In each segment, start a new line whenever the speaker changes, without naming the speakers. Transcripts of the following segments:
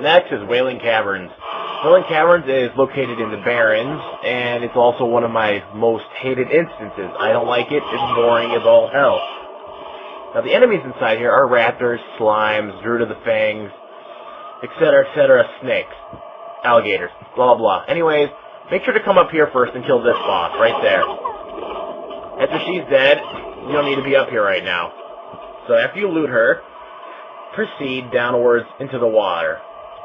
Next is Wailing Caverns. Wailing Caverns is located in the Barrens, and it's also one of my most hated instances. I don't like it. It's boring as all hell. Now, the enemies inside here are raptors, slimes, Druid of the Fangs, etc., snakes, alligators, blah, blah, blah. Anyways, make sure to come up here first and kill this boss right there. After she's dead, you don't need to be up here right now. So after you loot her, proceed downwards into the water.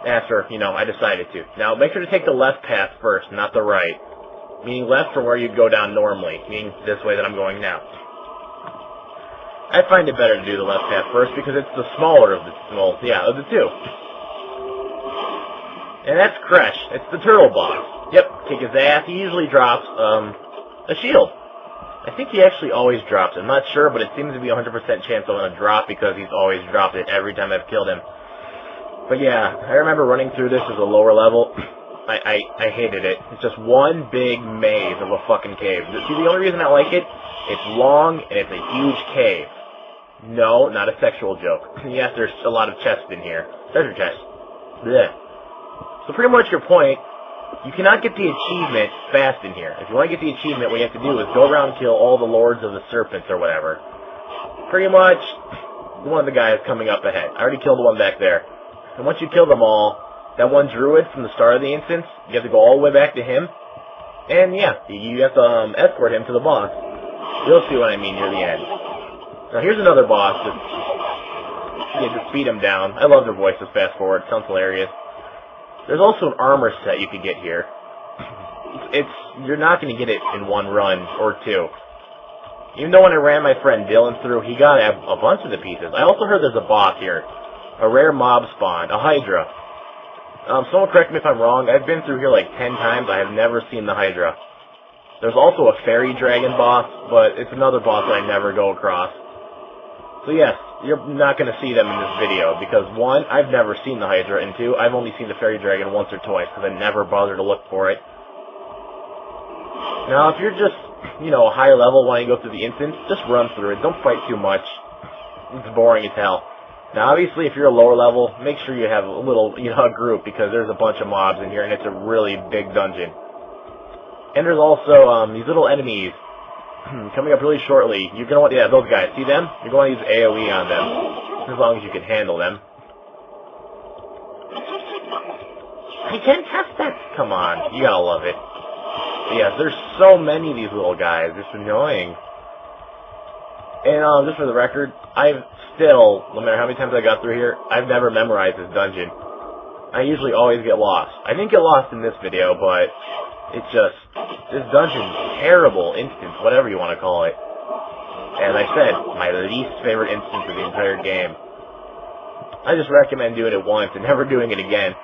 After, I decided to. Now, make sure to take the left path first, not the right. Meaning left from where you'd go down normally. Meaning this way that I'm going now. I find it better to do the left path first because it's the smaller of the two. And that's Kresh. It's the turtle boss. Yep, kick his ass. He usually drops a shield. I think he actually always drops it. I'm not sure, but it seems to be a 100% chance I'm going to drop because he's always dropped it every time I've killed him. But yeah, I remember running through this as a lower level. I hated it. It's just one big maze of a fucking cave. See, the only reason I like it, it's long and it's a huge cave. No, not a sexual joke. Yes, there's a lot of chests in here. Treasure chests. Blech. So pretty much your point, you cannot get the achievement fast in here. If you want to get the achievement, what you have to do is go around and kill all the Lords of the Serpents or whatever. Pretty much, one of the guys coming up ahead. I already killed the one back there. And once you kill them all, that one druid from the start of the instance, you have to go all the way back to him. And yeah, you have to escort him to the boss. You'll see what I mean near the end. Now here's another boss. Just beat him down. I love their voices fast forward. Sounds hilarious. There's also an armor set you can get here. You're not going to get it in one run or two. Even though when I ran my friend Dylan through, he got a bunch of the pieces. I also heard there's a boss here. A rare mob spawn. A Hydra. Someone correct me if I'm wrong. I've been through here like 10 times. I have never seen the Hydra. There's also a fairy dragon boss, but it's another boss that I never go across. So yes, you're not going to see them in this video, because one, I've never seen the Hydra, and two, I've only seen the fairy dragon once or twice, because I never bothered to look for it. Now, if you're just, a higher level wanting to go through the instance, just run through it. Don't fight too much. It's boring as hell. Now, obviously, if you're a lower level, make sure you have a little, a group, because there's a bunch of mobs in here, and it's a really big dungeon. And there's also, these little enemies coming up really shortly. You're going to want, those guys, see them? You're going to use AoE on them, as long as you can handle them. I can't test that! Come on, you gotta love it. But yeah, there's so many of these little guys, it's annoying. And, just for the record, I've still, no matter how many times I got through here, I've never memorized this dungeon. I usually always get lost. I didn't get lost in this video, but it's just, this dungeon's terrible instance, whatever you want to call it. As I said, my least favorite instance of the entire game. I just recommend doing it once and never doing it again.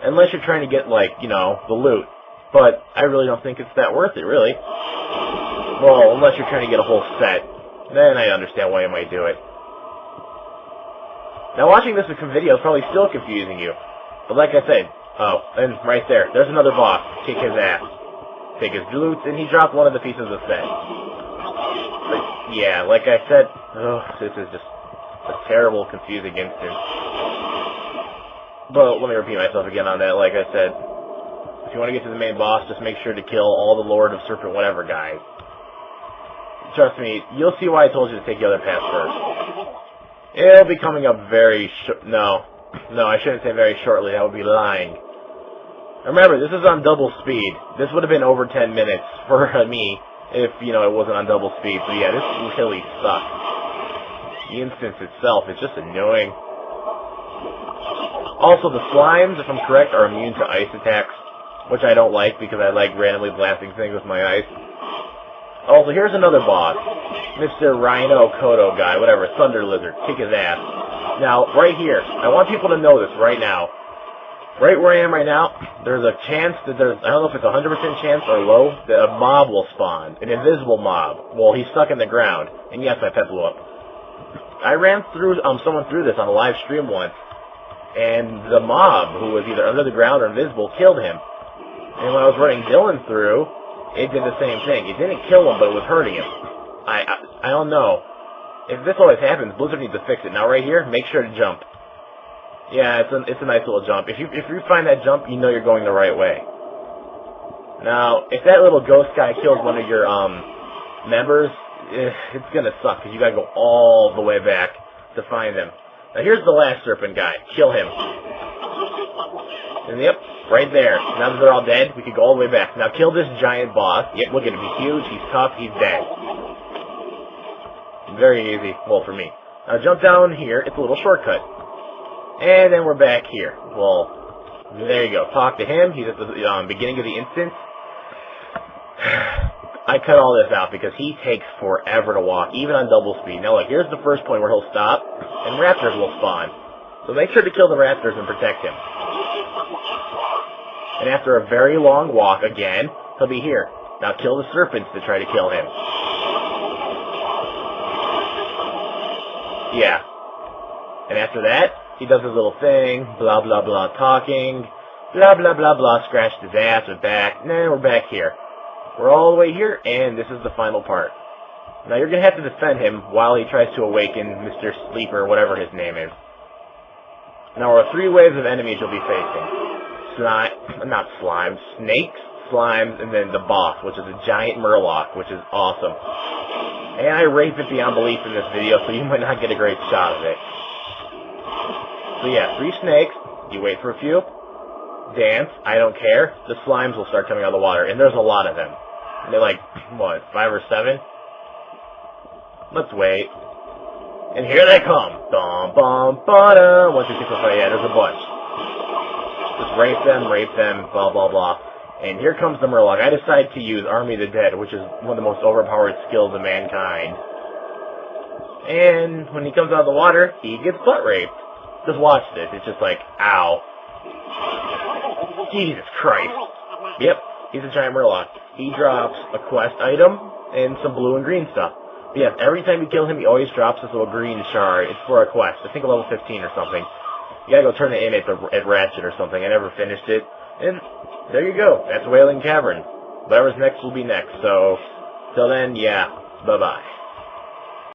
Unless you're trying to get, the loot. But I really don't think it's that worth it, really. Well, unless you're trying to get a whole set. Then I understand why you might do it. Now, watching this video is probably still confusing you. But like I said, and right there's another boss. Kick his ass. Take his loot, and he dropped one of the pieces of set. But yeah, like I said, this is just a terrible, confusing instance. But let me repeat myself again on that. Like I said, if you want to get to the main boss, just make sure to kill all the Lord of Serpent whatever guys. Trust me, you'll see why I told you to take the other path first. It'll be coming up very no, I shouldn't say very shortly. That would be lying. Remember, this is on double speed. This would have been over 10 minutes for me if, it wasn't on double speed. So yeah, this really sucks. The instance itself is just annoying. Also, the slimes, if I'm correct, are immune to ice attacks, which I don't like because I like randomly blasting things with my ice. Also, here's another boss. Mr. Rhino Kodo guy, whatever, Thunder Lizard. Kick his ass. Now, right here, I want people to know this right now. Right where I am right now, there's a chance that I don't know if it's a 100% chance or low, that a mob will spawn. An invisible mob. Well, he's stuck in the ground. And yes, my pet blew up. I ran through, someone through this on a live stream once. And the mob, who was either under the ground or invisible, killed him. And when I was running Dylan through, it did the same thing. It didn't kill him, but it was hurting him. I don't know. If this always happens, Blizzard needs to fix it. Now right here, make sure to jump. Yeah, it's a nice little jump. If you find that jump, you know you're going the right way. Now, if that little ghost guy kills one of your members, it's gonna suck because you gotta go all the way back to find him. Now here's the last serpent guy. Kill him. And yep, right there. Now that they're all dead, we can go all the way back. Now kill this giant boss. Yep, look at him. He's huge. He's tough. He's dead. Very easy. Well, for me. Now jump down here. It's a little shortcut. And then we're back here. Well, there you go. Talk to him. He's at the beginning of the instance. I cut all this out because he takes forever to walk, even on double speed. Now look, here's the first point where he'll stop, and raptors will spawn. So make sure to kill the raptors and protect him. And after a very long walk, again, he'll be here. Now kill the serpents to try to kill him. Yeah. And after that, he does his little thing, blah, blah, blah, talking, blah, blah, blah, blah, scratched his ass, we're back, and then we're back here. We're all the way here, and this is the final part. Now you're going to have to defend him while he tries to awaken Mr. Sleeper, whatever his name is. Now there are 3 waves of enemies you'll be facing. Snakes, slimes, and then the boss, which is a giant murloc, which is awesome. And I raised it beyond belief in this video, so you might not get a great shot of it. So yeah, 3 snakes, you wait for a few, dance, I don't care, the slimes will start coming out of the water, and there's a lot of them. And they're like, what, 5 or 7? Let's wait. And here they come. Dum, bum, ba-da. 1, 2, 3, 4, 5, yeah, there's a bunch. Just rape them, blah, blah, blah. And here comes the murloc. I decide to use Army of the Dead, which is one of the most overpowered skills of mankind. And when he comes out of the water, he gets butt raped. Just watch this. It's just like, ow. Jesus Christ. Yep, he's a giant murloc. He drops a quest item and some blue and green stuff. But yeah, every time you kill him, he always drops this little green shard. It's for a quest. I think a level 15 or something. You gotta go turn it in at Ratchet or something. I never finished it. And there you go. That's Wailing Cavern. Whatever's next will be next. So, till then, yeah. Bye-bye.